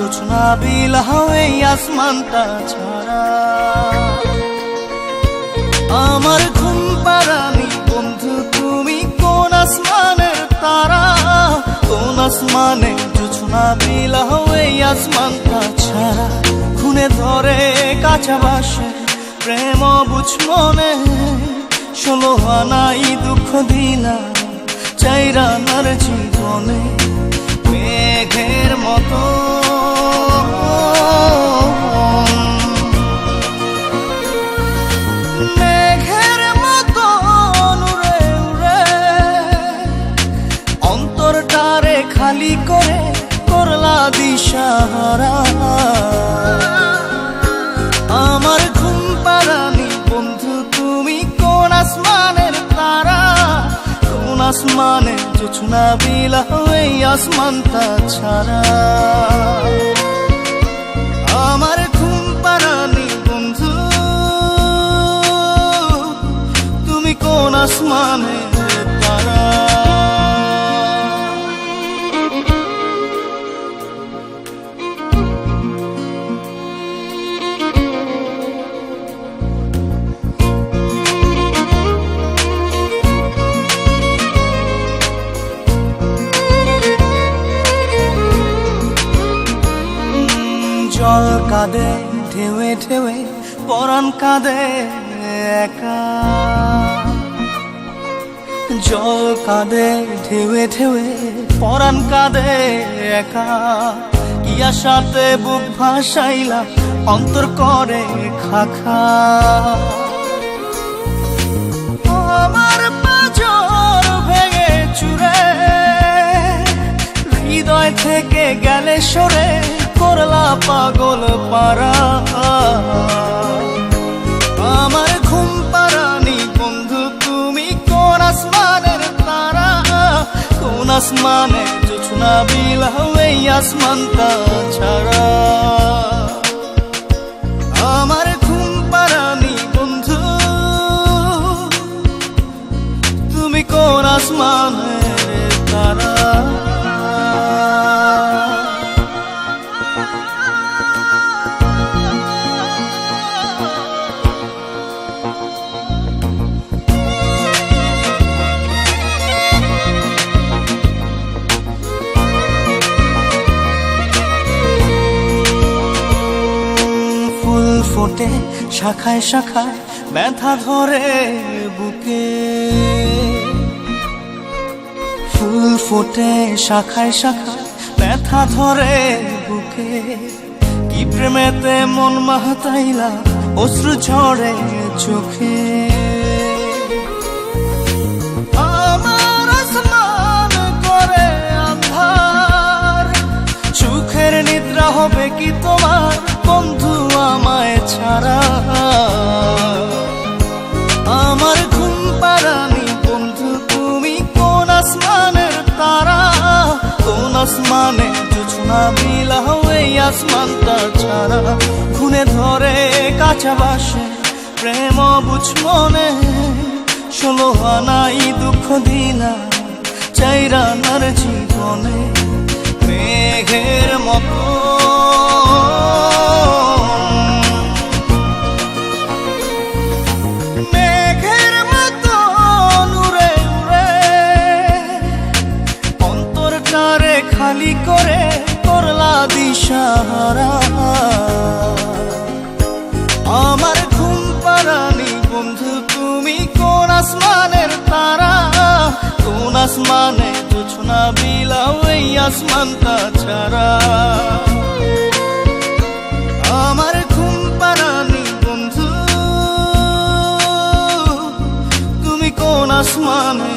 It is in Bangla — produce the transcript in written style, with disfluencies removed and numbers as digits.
জোছনা বিলাও এই আসমানটা ছাড়া। আমার ঘুম পাড়ানি বন্ধু তুমি কোন আসমানের তারা, কোন আসমানে জোছনা বিলাও এই আসমানটা ছাড়া। খুনে ধরে কাঁচা বাসে প্রেম বুঝ মনে, 16 আনাই দুঃখ দিলা চাইরা নার জীবনে। মেঘের মতো মেঘের মতো উড়ে উড়ে অন্তরটারে খালি করে করলা দিশাহারা। আমার ঘুম পাড়ানি বন্ধু তুমি কোন আসমানের তারা, কোন আসমানে জোছনা বিলাও এই আসমানটা ছাড়া। আমার ঘুম পাড়ানি বন্ধু তুমি কোন আসমানের তারা। জল কাঁদে ঢেউে ঢেউে পরাণ কাঁদে একা, জল কাঁদে ঢেউে ঢেউে পরাণ কাঁদে একা। কি আশাতে বুক ভাসাইলা অন্তর করে খাখা। আমার পাঁজর ভেঙে চুরে হৃদয় থেকে গেলে সরে করলা পাগল পারা। আমার ঘুম পাড়ানি বন্ধু তুমি কোন আসমানের তারা, কোন আসমানে জোছনা বিলাও এই আসমানটা ছাড়া। আমার ঘুম পাড়ানি বন্ধু তুমি কোন আসমানের তারা। ফোটে শাখায় শাখায় ব্যথা ধরে বুকে, ফুল ফোটে শাখায় শাখায় ব্যথা ধরে বুকে। কি প্রেমেতে মন মাতাইলা অশ্রু ঝরে চোখে। আমার আসমান করে আন্ধার, সুখের নিদ্রা হবে কি তোমার বন্ধু আমায় ছাড়া। আমার ঘুম পাড়ানি বন্ধু তুমি কোন আসমানের তারা, কোন আসমানে জোছনা বিলাও এই আসমানটা ছাড়া। খুনে ধরে কাঁচা বাসে প্রেম বুঝ মনে, 16 আনাই দুঃখ দিলা চাইরা নার জীবনে। মেঘের মতো মেঘের মতো উড়ে উড়ে অন্তরটারে খালি করে করলা দিশাহারা। আমার ঘুম পাড়ানি বন্ধু তুমি কোন আসমানের তারা, কোন আসমানে জোছনা বিলাও এই আসমানটা ছাড়া। আমার ঘুম পাড়ানি বন্ধু তুমি কোন আসমানে